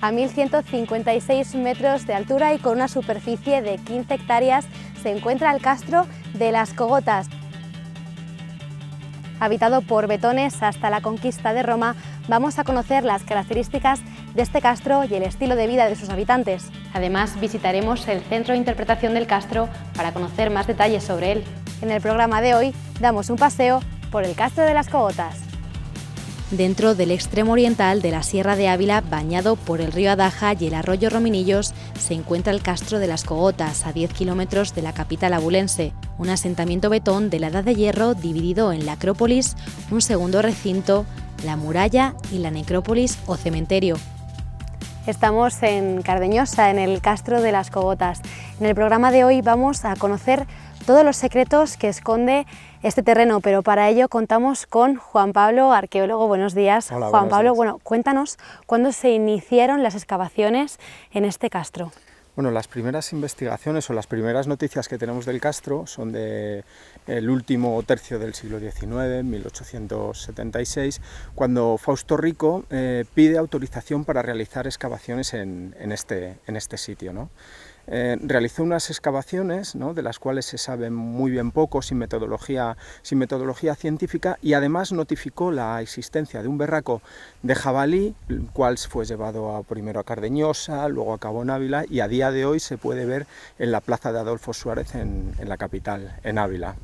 A 1156 metros de altura y con una superficie de 15 hectáreas se encuentra el castro de Las Cogotas. Habitado por betones hasta la conquista de Roma, vamos a conocer las características de este castro y el estilo de vida de sus habitantes. Además, visitaremos el centro de interpretación del castro para conocer más detalles sobre él. En el programa de hoy damos un paseo por el castro de Las Cogotas. Dentro del extremo oriental de la Sierra de Ávila, bañado por el río Adaja y el arroyo Rominillos, se encuentra el castro de Las Cogotas, a 10 kilómetros de la capital abulense, un asentamiento betón de la Edad de Hierro dividido en la Acrópolis, un segundo recinto, la muralla y la necrópolis o cementerio. Estamos en Cardeñosa, en el castro de Las Cogotas. En el programa de hoy vamos a conocer todos los secretos que esconde este terreno, pero para ello contamos con Juan Pablo, arqueólogo. Buenos días. Hola, Juan Pablo, días. bueno, cuéntanos cuándo se iniciaron las excavaciones en este castro. Bueno, las primeras investigaciones o las primeras noticias que tenemos del castro son del último tercio del siglo XIX, 1876, cuando Fausto Rico pide autorización para realizar excavaciones en este sitio, ¿no? Realizó unas excavaciones, ¿no?, de las cuales se sabe muy bien poco, sin metodología científica, y además notificó la existencia de un berraco de jabalí, el cual fue llevado primero a Cardeñosa, luego acabó en Ávila, y a día de hoy se puede ver en la plaza de Adolfo Suárez en la capital, en Ávila.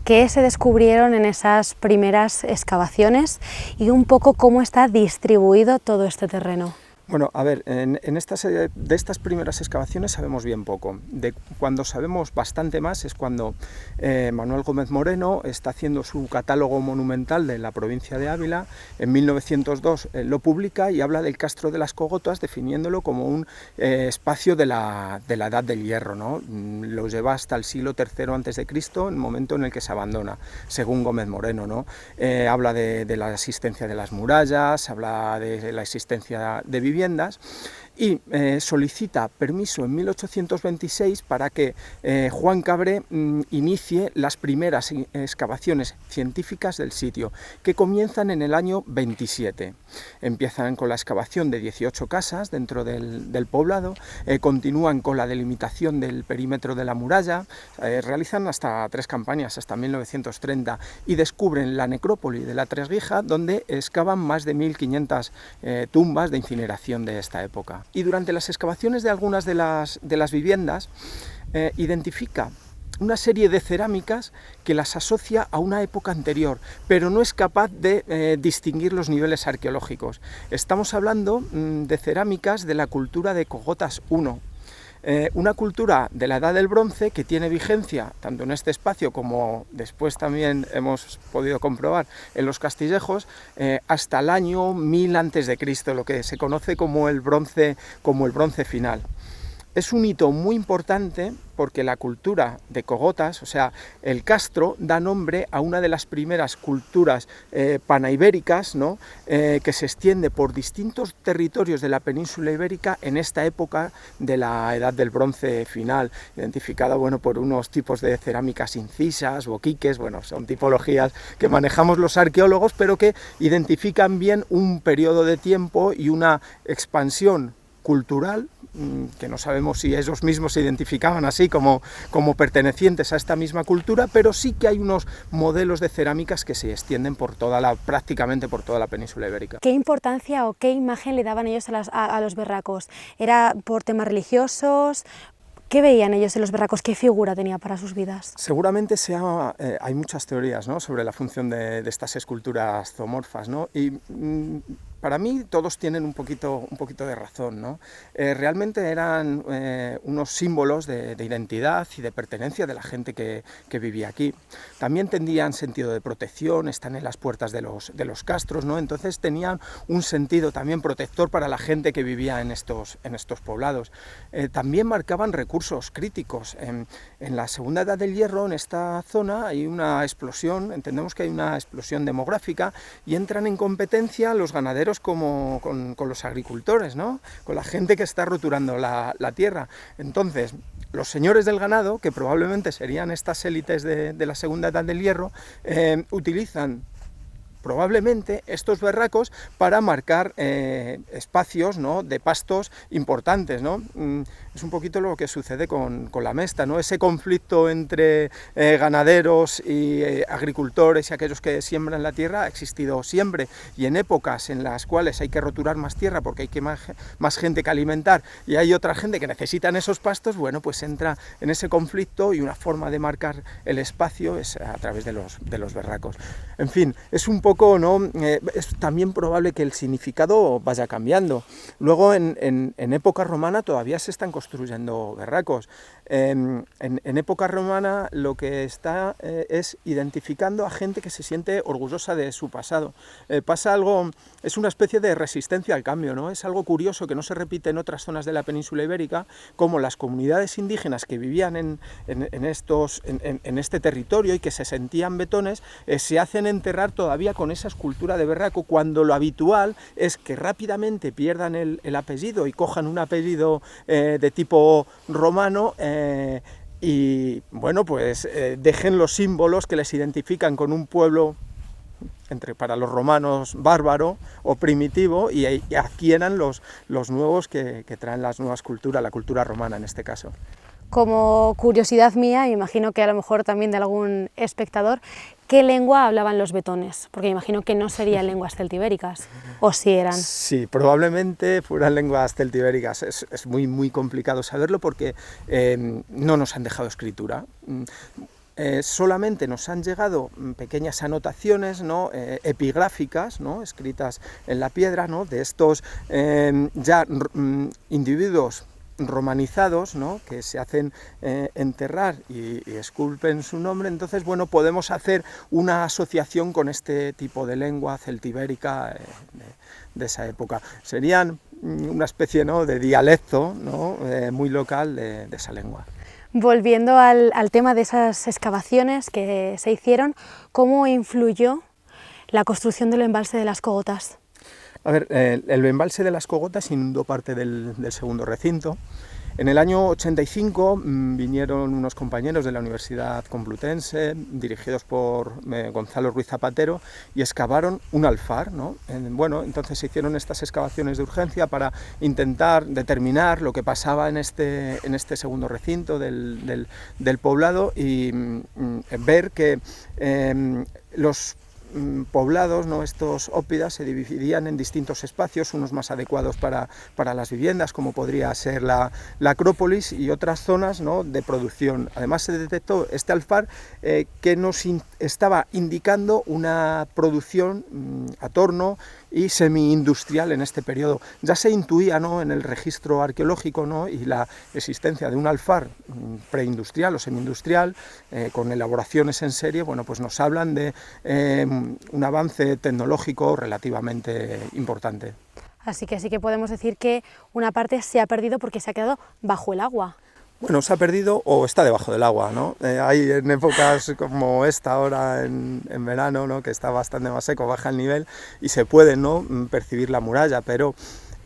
¿Qué se descubrieron en esas primeras excavaciones y un poco cómo está distribuido todo este terreno? Bueno, a ver, de estas primeras excavaciones sabemos bien poco. Cuando sabemos bastante más es cuando Manuel Gómez Moreno está haciendo su catálogo monumental de la provincia de Ávila. En 1902 lo publica y habla del castro de Las Cogotas, definiéndolo como un espacio de la Edad del Hierro, ¿no? Lo lleva hasta el siglo III a.C., el momento en el que se abandona, según Gómez Moreno, ¿no? Habla de la existencia de las murallas, habla de la existencia de viviendas, y solicita permiso en 1826 para que Juan Cabré inicie las primeras excavaciones científicas del sitio, que comienzan en el año 27. Empiezan con la excavación de 18 casas dentro del poblado, continúan con la delimitación del perímetro de la muralla, realizan hasta 3 campañas, hasta 1930, y descubren la necrópolis de la Tresguija, donde excavan más de 1500 tumbas de incineración de esta época. Y durante las excavaciones de algunas de las viviendas identifica una serie de cerámicas que las asocia a una época anterior, pero no es capaz de distinguir los niveles arqueológicos. Estamos hablando de cerámicas de la cultura de Cogotas I, una cultura de la Edad del Bronce que tiene vigencia tanto en este espacio como después también hemos podido comprobar en los Castillejos, hasta el año 1000 a.C., lo que se conoce como el bronce final. Es un hito muy importante porque la cultura de Cogotas, o sea, el castro, da nombre a una de las primeras culturas panaibéricas, ¿no?, que se extiende por distintos territorios de la península ibérica en esta época de la Edad del Bronce final, identificada, bueno, por unos tipos de cerámicas incisas, boquiques, bueno, son tipologías que manejamos los arqueólogos, pero que identifican bien un periodo de tiempo y una expansión cultural, que no sabemos si ellos mismos se identificaban así como pertenecientes a esta misma cultura, pero sí que hay unos modelos de cerámicas que se extienden prácticamente por toda la península ibérica. ¿Qué importancia o qué imagen le daban ellos a los berracos? ¿Era por temas religiosos? ¿Qué veían ellos en los berracos? ¿Qué figura tenía para sus vidas? Seguramente hay muchas teorías, ¿no?, sobre la función de estas esculturas zoomorfas, ¿no? Y para mí todos tienen un poquito de razón, ¿no? Realmente eran unos símbolos de identidad y de pertenencia de la gente que vivía aquí. También tenían sentido de protección, están en las puertas de los castros, ¿no? Entonces tenían un sentido también protector para la gente que vivía en estos poblados. También marcaban recursos críticos. En la Segunda Edad del Hierro, en esta zona, hay una explosión, entendemos que hay una explosión demográfica, y entran en competencia los ganaderos como con los agricultores, ¿no?, con la gente que está roturando la tierra. Entonces, los señores del ganado, que probablemente serían estas élites de la Segunda Edad del Hierro, utilizan probablemente estos berracos para marcar espacios, ¿no?, de pastos importantes, ¿no? Es un poquito lo que sucede con la mesta, ¿no? Ese conflicto entre ganaderos y agricultores y aquellos que siembran la tierra ha existido siempre, y en épocas en las cuales hay que roturar más tierra porque hay más gente que alimentar y hay otra gente que necesitan esos pastos, bueno, pues entra en ese conflicto, y una forma de marcar el espacio es a través de los berracos. En fin, es un poco, ¿no? Es también probable que el significado vaya cambiando. Luego en época romana todavía se están construyendo berracos. En época romana lo que está es identificando a gente que se siente orgullosa de su pasado. Pasa algo, es una especie de resistencia al cambio, ¿no? Es algo curioso que no se repite en otras zonas de la península ibérica, como las comunidades indígenas que vivían en este territorio y que se sentían betones, se hacen enterrar todavía con esa escultura de berraco, cuando lo habitual es que rápidamente pierdan el apellido y cojan un apellido de tipo romano, y bueno, pues dejen los símbolos que les identifican con un pueblo para los romanos bárbaro o primitivo, y adquieran los nuevos que traen las nuevas culturas, la cultura romana en este caso. Como curiosidad mía, imagino que a lo mejor también de algún espectador, ¿qué lengua hablaban los betones? Porque imagino que no serían lenguas celtibéricas, ¿o sí eran? Sí, probablemente fueran lenguas celtibéricas. Es muy complicado saberlo porque no nos han dejado escritura. Solamente nos han llegado pequeñas anotaciones, ¿no?, epigráficas, ¿no?, escritas en la piedra, ¿no?, de estos individuos romanizados, ¿no?, que se hacen enterrar y esculpen su nombre. Entonces, bueno, podemos hacer una asociación con este tipo de lengua celtibérica de esa época. Serían una especie, ¿no?, de dialecto, ¿no?, muy local de esa lengua. Volviendo al tema de esas excavaciones que se hicieron, ¿cómo influyó la construcción del embalse de las Cogotas? A ver, el embalse de las Cogotas inundó parte del segundo recinto. En el año 85 vinieron unos compañeros de la Universidad Complutense, dirigidos por Gonzalo Ruiz Zapatero, y excavaron un alfar, ¿no? Bueno, entonces se hicieron estas excavaciones de urgencia para intentar determinar lo que pasaba en este segundo recinto del poblado, y ver que los poblados, ¿no?, estos ópidas, se dividían en distintos espacios, unos más adecuados para las viviendas, como podría ser la Acrópolis, y otras zonas, ¿no?, de producción. Además se detectó este alfar que nos estaba indicando una producción a torno y semi-industrial en este periodo. Ya se intuía, ¿no?, en el registro arqueológico, ¿no?, y la existencia de un alfar preindustrial o semi-industrial con elaboraciones en serie. Bueno, pues nos hablan de un avance tecnológico relativamente importante. Así que sí que podemos decir que una parte se ha perdido porque se ha quedado bajo el agua. Bueno, se ha perdido o está debajo del agua, ¿no? Hay en épocas como esta ahora en verano, ¿no?, que está bastante más seco, baja el nivel y se puede, ¿no?, percibir la muralla, pero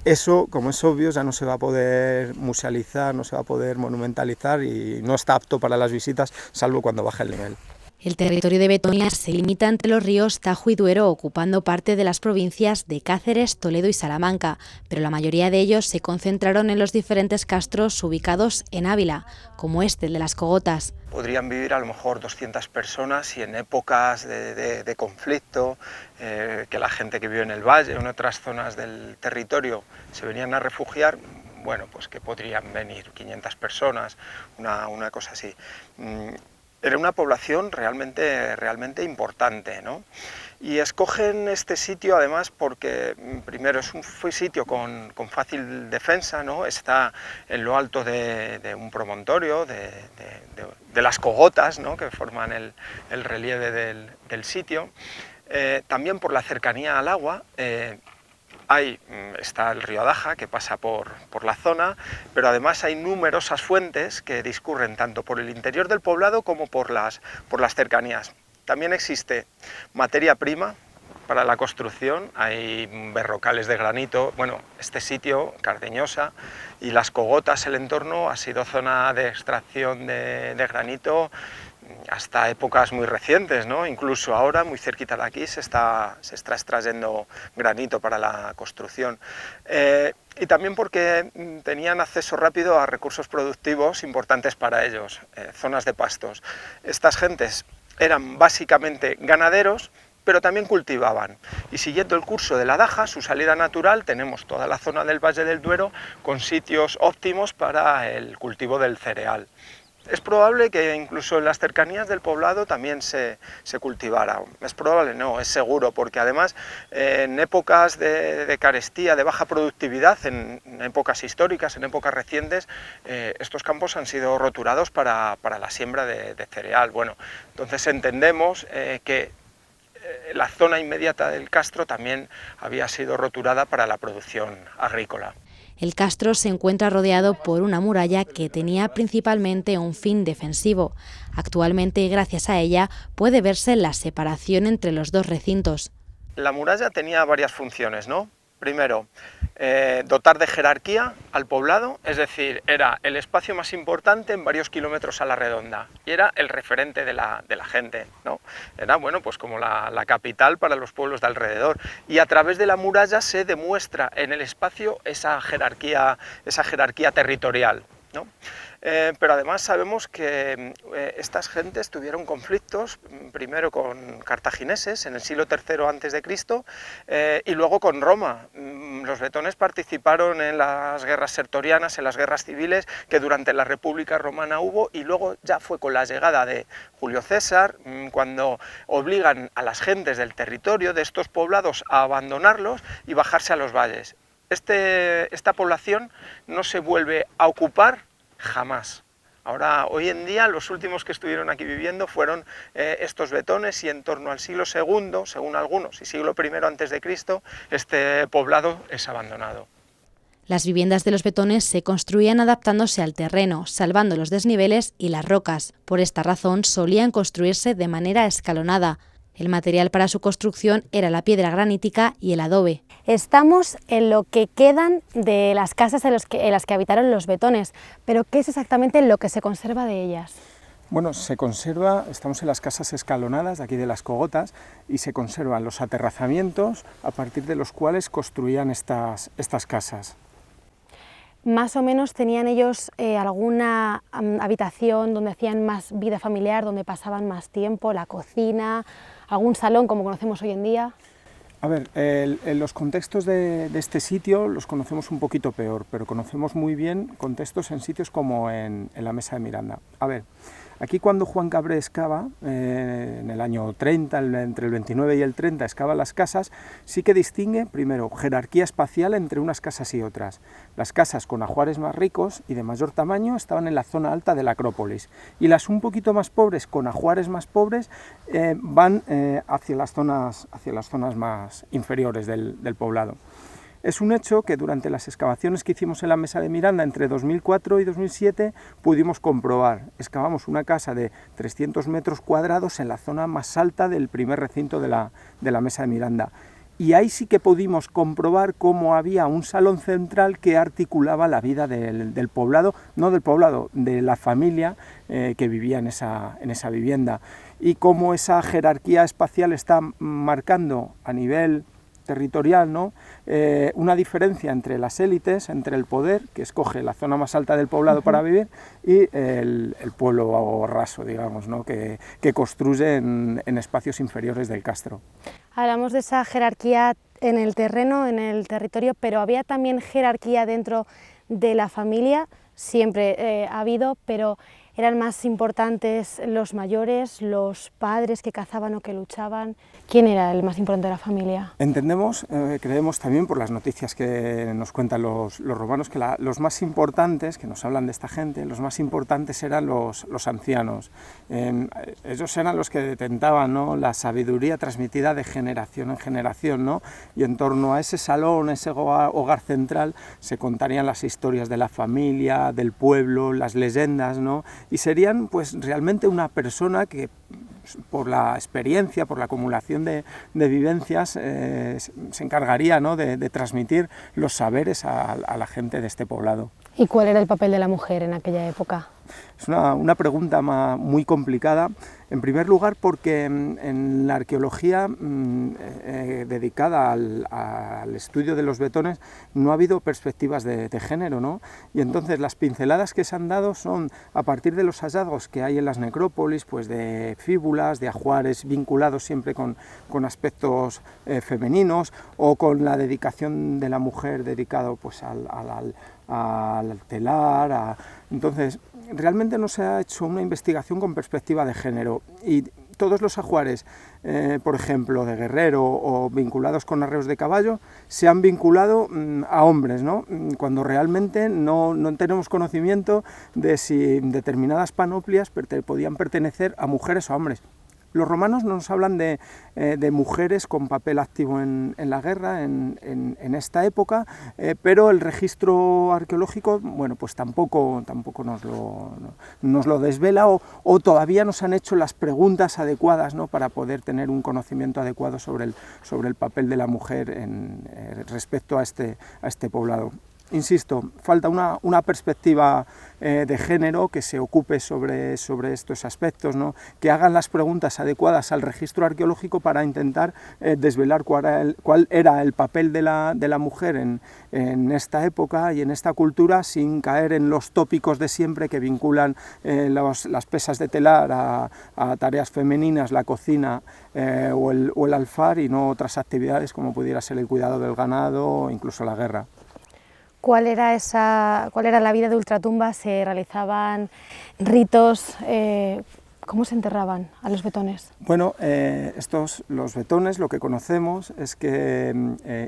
eso, como es obvio, ya no se va a poder musealizar, no se va a poder monumentalizar, y no está apto para las visitas, salvo cuando baja el nivel. El territorio de Betonia se limita entre los ríos Tajo y Duero, ocupando parte de las provincias de Cáceres, Toledo y Salamanca, pero la mayoría de ellos se concentraron en los diferentes castros ubicados en Ávila, como este, el de las Cogotas. Podrían vivir a lo mejor 200 personas, y en épocas de conflicto, que la gente que vive en el valle o en otras zonas del territorio se venían a refugiar, bueno, pues que podrían venir 500 personas, una cosa así. Era una población realmente importante, ¿no? Y escogen este sitio además porque, primero, fue sitio con fácil defensa, ¿no? Está en lo alto de un promontorio, de las Cogotas, ¿no?, que forman el relieve del sitio. También por la cercanía al agua. Está el río Adaja, que pasa por la zona, pero además hay numerosas fuentes que discurren tanto por el interior del poblado como por las cercanías. También existe materia prima para la construcción, hay berrocales de granito. Bueno, este sitio, Cardeñosa, y las Cogotas, el entorno, ha sido zona de extracción de granito hasta épocas muy recientes, ¿no? Incluso ahora, muy cerquita de aquí, se está extrayendo granito para la construcción. Y también porque tenían acceso rápido a recursos productivos importantes para ellos, zonas de pastos. Estas gentes eran básicamente ganaderos, pero también cultivaban, y siguiendo el curso de la Daja, su salida natural, tenemos toda la zona del Valle del Duero con sitios óptimos para el cultivo del cereal. Es probable que incluso en las cercanías del poblado también se cultivara. Es probable, no, es seguro, porque además en épocas de carestía, de baja productividad, en épocas históricas, en épocas recientes, estos campos han sido roturados para la siembra de cereal. Bueno, entonces entendemos que la zona inmediata del castro también había sido roturada para la producción agrícola. El castro se encuentra rodeado por una muralla que tenía principalmente un fin defensivo. Actualmente, gracias a ella, puede verse la separación entre los dos recintos. La muralla tenía varias funciones, ¿no? Primero, dotar de jerarquía al poblado, es decir, era el espacio más importante en varios kilómetros a la redonda y era el referente de la gente, ¿no? Era, bueno, pues como la capital para los pueblos de alrededor, y a través de la muralla se demuestra en el espacio esa jerarquía territorial, ¿no? Pero además sabemos que estas gentes tuvieron conflictos, primero con cartagineses en el siglo III a.C. Y luego con Roma. Los bretones participaron en las guerras sertorianas, en las guerras civiles que durante la República Romana hubo, y luego ya fue con la llegada de Julio César cuando obligan a las gentes del territorio, de estos poblados, a abandonarlos y bajarse a los valles. Esta población no se vuelve a ocupar jamás. Ahora, hoy en día, los últimos que estuvieron aquí viviendo fueron estos bretones, y en torno al siglo II, según algunos, y siglo I a.C., este poblado es abandonado. Las viviendas de los bretones se construían adaptándose al terreno, salvando los desniveles y las rocas. Por esta razón, solían construirse de manera escalonada. El material para su construcción era la piedra granítica y el adobe. Estamos en lo que quedan de las casas en las que habitaron los bretones, pero ¿qué es exactamente lo que se conserva de ellas? Bueno, se conserva, estamos en las casas escalonadas de aquí de las Cogotas, y se conservan los aterrazamientos a partir de los cuales construían estas casas. ¿Más o menos tenían ellos alguna habitación donde hacían más vida familiar, donde pasaban más tiempo, la cocina, algún salón como conocemos hoy en día? A ver, los contextos de este sitio los conocemos un poquito peor, pero conocemos muy bien contextos en sitios como en la Mesa de Miranda. A ver, aquí cuando Juan Cabré excava, en el año 30, entre el 29 y el 30, excava las casas, sí que distingue, primero, jerarquía espacial entre unas casas y otras. Las casas con ajuares más ricos y de mayor tamaño estaban en la zona alta de la Acrópolis, y las un poquito más pobres, con ajuares más pobres, van hacia las zonas más inferiores del poblado. Es un hecho que durante las excavaciones que hicimos en la Mesa de Miranda entre 2004 y 2007 pudimos comprobar. Excavamos una casa de 300 metros cuadrados en la zona más alta del primer recinto de la Mesa de Miranda. Y ahí sí que pudimos comprobar cómo había un salón central que articulaba la vida del poblado, no del poblado, de la familia que vivía en esa vivienda. Y cómo esa jerarquía espacial está marcando a nivel territorial, ¿no? Una diferencia entre las élites, entre el poder, que escoge la zona más alta del poblado para vivir, y el pueblo raso, digamos, ¿no? que construye en espacios inferiores del castro. Hablamos de esa jerarquía en el terreno, en el territorio, pero había también jerarquía dentro de la familia, siempre ha habido, pero eran más importantes los mayores, los padres que cazaban o que luchaban. ¿Quién era el más importante de la familia? Entendemos, creemos también por las noticias que nos cuentan los romanos, que los más importantes, que nos hablan de esta gente, los más importantes eran los ancianos. Ellos eran los que detentaban, ¿no?, la sabiduría transmitida de generación en generación, ¿no? Y en torno a ese salón, ese hogar central, se contarían las historias de la familia, del pueblo, las leyendas, ¿no? Y serían pues realmente una persona que, por la experiencia, por la acumulación de vivencias, se encargaría, ¿no?, de transmitir los saberes a la gente de este poblado. ¿Y cuál era el papel de la mujer en aquella época? Es una pregunta muy complicada. En primer lugar, porque en la arqueología dedicada al estudio de los betones no ha habido perspectivas de género, ¿no? Y entonces las pinceladas que se han dado son a partir de los hallazgos que hay en las necrópolis, pues de fíbulas, de ajuares vinculados siempre con aspectos femeninos, o con la dedicación de la mujer dedicado pues al telar. Entonces, realmente no se ha hecho una investigación con perspectiva de género, y todos los ajuares, por ejemplo, de guerrero o vinculados con arreos de caballo, se han vinculado a hombres, ¿no? Cuando realmente no tenemos conocimiento de si determinadas panoplias podían pertenecer a mujeres o a hombres. Los romanos nos hablan de mujeres con papel activo en la guerra en esta época, pero el registro arqueológico, bueno, pues tampoco nos lo desvela, o todavía nos han hecho las preguntas adecuadas, ¿no?, para poder tener un conocimiento adecuado sobre el papel de la mujer respecto a este poblado. Insisto, falta una perspectiva de género que se ocupe sobre estos aspectos, ¿no?, que hagan las preguntas adecuadas al registro arqueológico para intentar desvelar cuál era el papel de la mujer en esta época y en esta cultura, sin caer en los tópicos de siempre que vinculan las pesas de telar a tareas femeninas, la cocina o el alfar, y no otras actividades como pudiera ser el cuidado del ganado o incluso la guerra. ¿Cuál era la vida de ultratumba? ¿Se realizaban ritos? ¿Cómo se enterraban a los betones? Bueno, los betones, lo que conocemos es que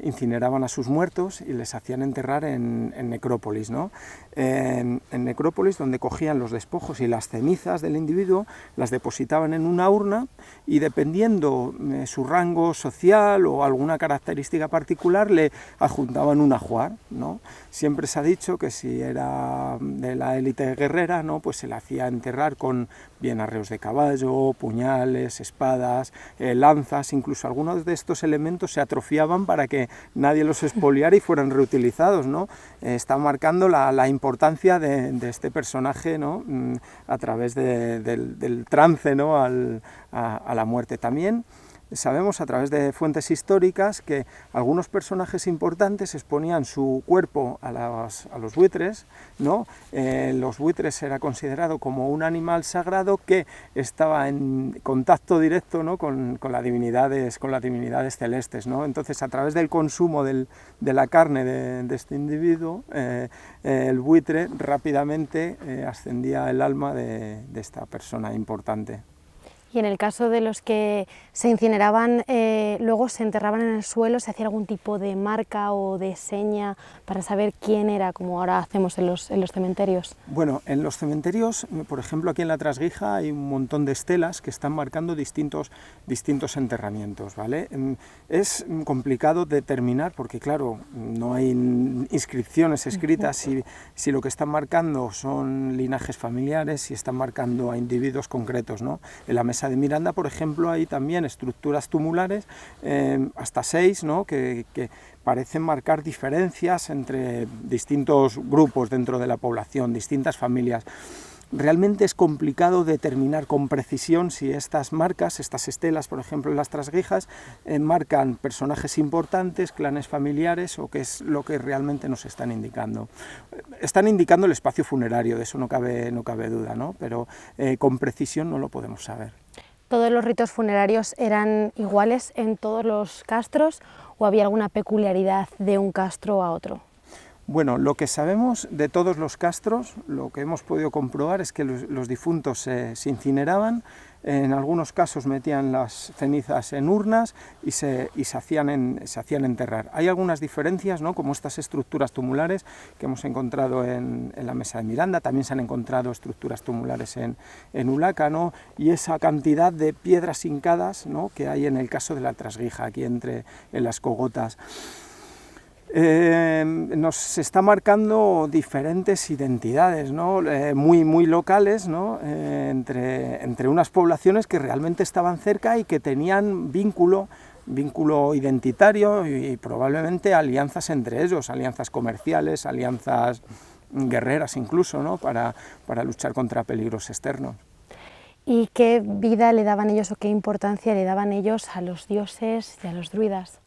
incineraban a sus muertos y les hacían enterrar en necrópolis, ¿no? En necrópolis, donde cogían los despojos y las cenizas del individuo, las depositaban en una urna, y dependiendo su rango social o alguna característica particular, le adjuntaban un ajuar, ¿no? Siempre se ha dicho que si era de la élite guerrera, ¿no?, pues se le hacía enterrar con bien arreos de caballo, puñales, espadas, lanzas. Incluso algunos de estos elementos se atrofiaban para que nadie los expoliara y fueran reutilizados, ¿no? Está marcando la importancia de este personaje, ¿no?, a través del trance, ¿no?, a la muerte. También sabemos a través de fuentes históricas que algunos personajes importantes exponían su cuerpo a los buitres, ¿no? Los buitres era considerado como un animal sagrado que estaba en contacto directo, ¿no?, con las divinidades celestes, ¿no? Entonces, a través del consumo de la carne de este individuo, el buitre rápidamente ascendía el alma de esta persona importante. Y en el caso de los que se incineraban, luego se enterraban en el suelo, ¿se hacía algún tipo de marca o de seña para saber quién era, como ahora hacemos en los cementerios? Bueno, en los cementerios, por ejemplo, aquí en la Trasguija hay un montón de estelas que están marcando distintos enterramientos, ¿vale? Es complicado determinar, porque claro, no hay inscripciones escritas si lo que están marcando son linajes familiares, si están marcando a individuos concretos, ¿no? En la mesa de Miranda, por ejemplo, hay también estructuras tumulares, hasta 6, ¿no?, que parecen marcar diferencias entre distintos grupos dentro de la población, distintas familias. Realmente es complicado determinar con precisión si estas marcas, estas estelas, por ejemplo, en las Trasguijas, marcan personajes importantes, clanes familiares, o qué es lo que realmente nos están indicando. Están indicando el espacio funerario, de eso no cabe duda, ¿no?, pero con precisión no lo podemos saber. ¿Todos los ritos funerarios eran iguales en todos los castros o había alguna peculiaridad de un castro a otro? Bueno, lo que sabemos de todos los castros, lo que hemos podido comprobar es que los difuntos se incineraban, en algunos casos metían las cenizas en urnas y se hacían enterrar. Hay algunas diferencias, ¿no?, como estas estructuras tumulares que hemos encontrado en la mesa de Miranda, también se han encontrado estructuras tumulares en Ulaca, ¿no?, y esa cantidad de piedras hincadas, ¿no?, que hay en el caso de la Trasguija, aquí en las cogotas. Nos está marcando diferentes identidades, ¿no?, muy locales, ¿no?, entre unas poblaciones que realmente estaban cerca y que tenían vínculo identitario y probablemente alianzas entre ellos, alianzas comerciales, alianzas guerreras incluso, ¿no? para luchar contra peligros externos. ¿Y qué vida le daban ellos o qué importancia le daban ellos a los dioses y a los druidas?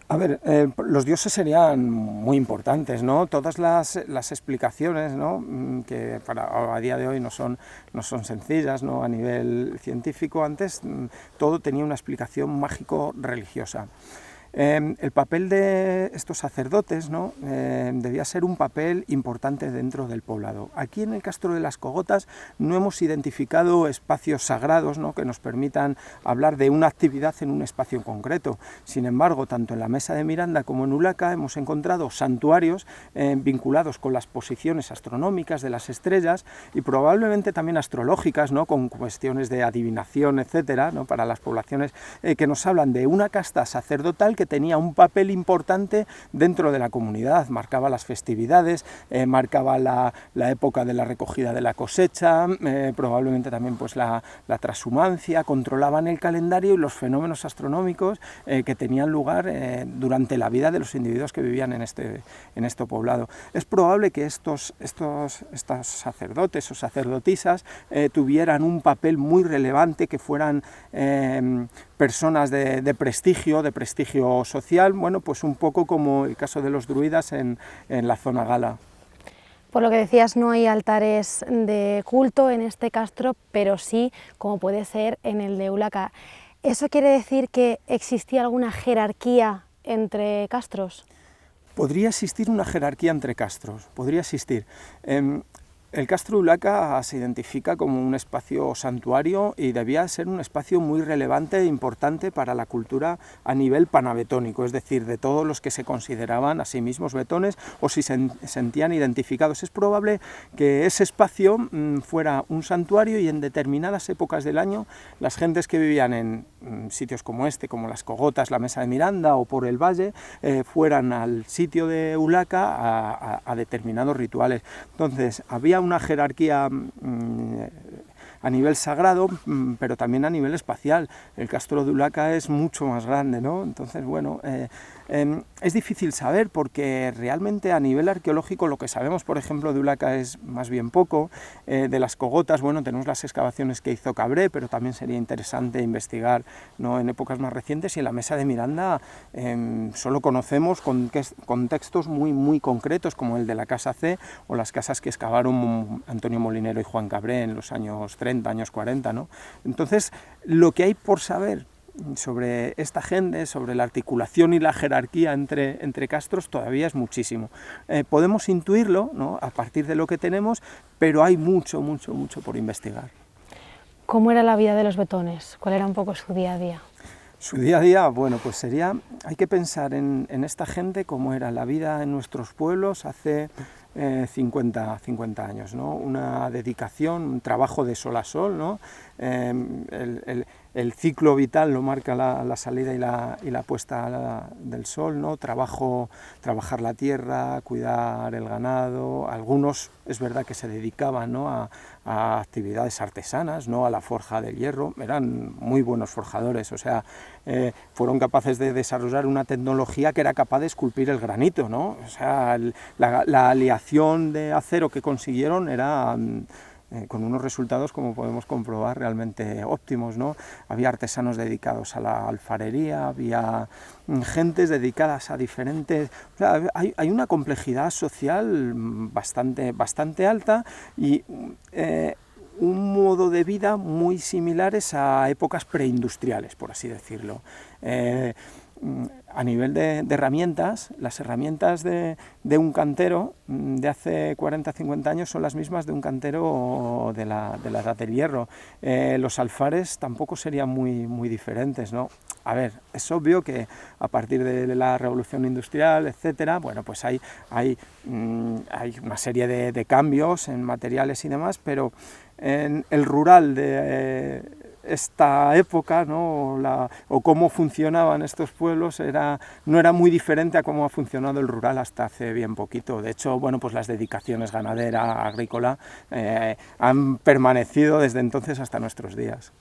A ver, los dioses serían muy importantes, ¿no? Todas las explicaciones, ¿no? Que a día de hoy no son sencillas, ¿no? A nivel científico, antes todo tenía una explicación mágico-religiosa. El papel de estos sacerdotes, ¿no? Debía ser un papel importante dentro del poblado. Aquí en el Castro de las Cogotas no hemos identificado espacios sagrados, ¿no? Que nos permitan hablar de una actividad en un espacio concreto. Sin embargo, tanto en la Mesa de Miranda como en Ulaca hemos encontrado santuarios vinculados con las posiciones astronómicas de las estrellas y probablemente también astrológicas, ¿no? Con cuestiones de adivinación, etcétera, ¿no? Para las poblaciones que nos hablan de una casta sacerdotal que tenía un papel importante dentro de la comunidad, marcaba las festividades, marcaba la época de la recogida de la cosecha, probablemente también pues la transhumancia, controlaban el calendario y los fenómenos astronómicos que tenían lugar durante la vida de los individuos que vivían en este poblado. Es probable que estos sacerdotes o sacerdotisas tuvieran un papel muy relevante, que fueran personas de prestigio social, bueno, pues un poco como el caso de los druidas en la zona gala. Por lo que decías, no hay altares de culto en este castro, pero sí, como puede ser en el de Ulaca. ¿Eso quiere decir que existía alguna jerarquía entre castros? Podría existir una jerarquía entre castros, podría existir. El Castro de Ulaca se identifica como un espacio santuario y debía ser un espacio muy relevante e importante para la cultura a nivel panabetónico, es decir, de todos los que se consideraban a sí mismos betones o si se sentían identificados. Es probable que ese espacio fuera un santuario y en determinadas épocas del año las gentes que vivían en sitios como este, como las Cogotas, la Mesa de Miranda o por el Valle, fueran al sitio de Ulaca a determinados rituales. Entonces, había una jerarquía a nivel sagrado, pero también a nivel espacial. El Castro de Ulaca es mucho más grande, ¿no? Entonces, bueno, es difícil saber porque realmente a nivel arqueológico lo que sabemos, por ejemplo, de Ulaca es más bien poco. De las Cogotas, bueno, tenemos las excavaciones que hizo Cabré, pero también sería interesante investigar, ¿no? En épocas más recientes, y en la Mesa de Miranda solo conocemos contextos muy concretos, como el de la Casa C o las casas que excavaron Antonio Molinero y Juan Cabré en los años 30, años 40, ¿no? Entonces, lo que hay por saber sobre esta gente, sobre la articulación y la jerarquía entre castros, todavía es muchísimo. Podemos intuirlo, ¿no? A partir de lo que tenemos, pero hay mucho por investigar. ¿Cómo era la vida de los betones? ¿Cuál era un poco su día a día? Su día a día, bueno, pues hay que pensar en esta gente como era la vida en nuestros pueblos hace 50 años, ¿no? Una dedicación, un trabajo de sol a sol, ¿no? El ciclo vital lo marca la salida y la puesta del sol, ¿no? Trabajar la tierra, cuidar el ganado. Algunos es verdad que se dedicaban, ¿no? a actividades artesanas, ¿no? A la forja del hierro. Eran muy buenos forjadores, o sea, fueron capaces de desarrollar una tecnología que era capaz de esculpir el granito, ¿no? O sea, la aleación de acero que consiguieron era con unos resultados, como podemos comprobar, realmente óptimos, ¿no? Había artesanos dedicados a la alfarería, había gentes dedicadas a diferentes... O sea, hay una complejidad social bastante alta y un modo de vida muy similares a épocas preindustriales, por así decirlo. A nivel de herramientas, las herramientas de un cantero de hace 40-50 años son las mismas de un cantero de la edad del hierro. Los alfares tampoco serían muy diferentes, ¿no? A ver, es obvio que a partir de la revolución industrial, etcétera, bueno, pues hay una serie de cambios en materiales y demás, pero en el rural de esta época, ¿no? o cómo funcionaban estos pueblos no era muy diferente a cómo ha funcionado el rural hasta hace bien poquito. De hecho, bueno, pues las dedicaciones ganadera, agrícola, han permanecido desde entonces hasta nuestros días.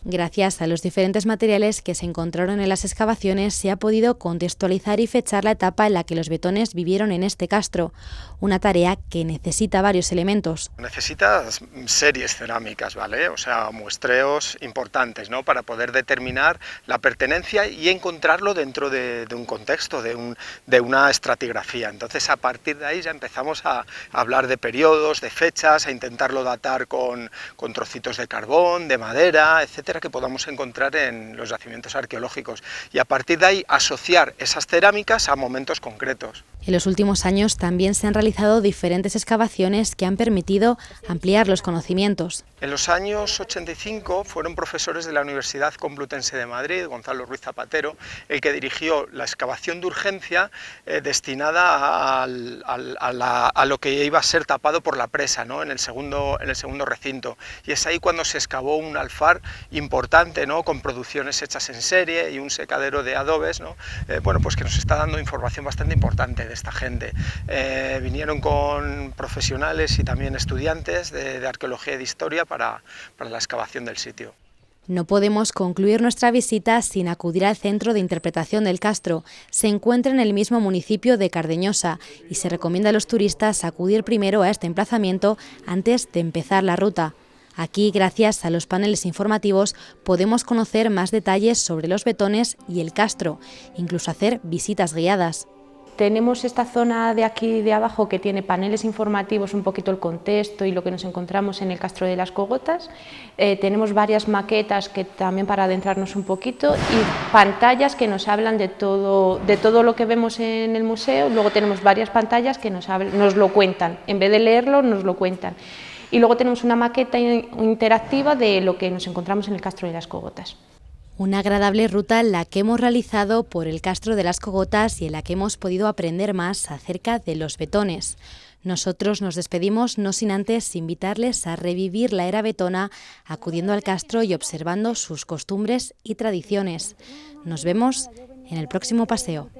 Gracias a los diferentes materiales que se encontraron en las excavaciones se ha podido contextualizar y fechar la etapa en la que los betones vivieron en este castro, una tarea que necesita varios elementos. Necesitas series cerámicas, ¿vale? O sea, muestreos importantes, ¿no? Para poder determinar la pertenencia y encontrarlo dentro de un contexto, de una estratigrafía. Entonces, a partir de ahí ya empezamos a hablar de periodos, de fechas, a intentarlo datar con trocitos de carbón, de madera, etcétera, que podamos encontrar en los yacimientos arqueológicos, y a partir de ahí asociar esas cerámicas a momentos concretos. En los últimos años también se han realizado diferentes excavaciones que han permitido ampliar los conocimientos. En los años 85 fueron profesores de la Universidad Complutense de Madrid, Gonzalo Ruiz Zapatero, el que dirigió la excavación de urgencia destinada a lo que iba a ser tapado por la presa, ¿no? en el segundo recinto. Y es ahí cuando se excavó un alfar importante, ¿no? Con producciones hechas en serie y un secadero de adobes, ¿no? Bueno, pues que nos está dando información bastante importante de esta gente. Vinieron con profesionales y también estudiantes de arqueología y de historia para la excavación del sitio. No podemos concluir nuestra visita sin acudir al Centro de Interpretación del Castro. Se encuentra en el mismo municipio de Cardeñosa y se recomienda a los turistas acudir primero a este emplazamiento antes de empezar la ruta. Aquí, gracias a los paneles informativos, podemos conocer más detalles sobre los betones y el castro, incluso hacer visitas guiadas. Tenemos esta zona de aquí de abajo que tiene paneles informativos, un poquito el contexto y lo que nos encontramos en el Castro de las Cogotas. Tenemos varias maquetas que también para adentrarnos un poquito y pantallas que nos hablan de todo lo que vemos en el museo. Luego tenemos varias pantallas que nos lo cuentan, en vez de leerlo nos lo cuentan. Y luego tenemos una maqueta interactiva de lo que nos encontramos en el Castro de las Cogotas. Una agradable ruta la que hemos realizado por el Castro de las Cogotas y en la que hemos podido aprender más acerca de los betones. Nosotros nos despedimos no sin antes invitarles a revivir la era betona acudiendo al castro y observando sus costumbres y tradiciones. Nos vemos en el próximo paseo.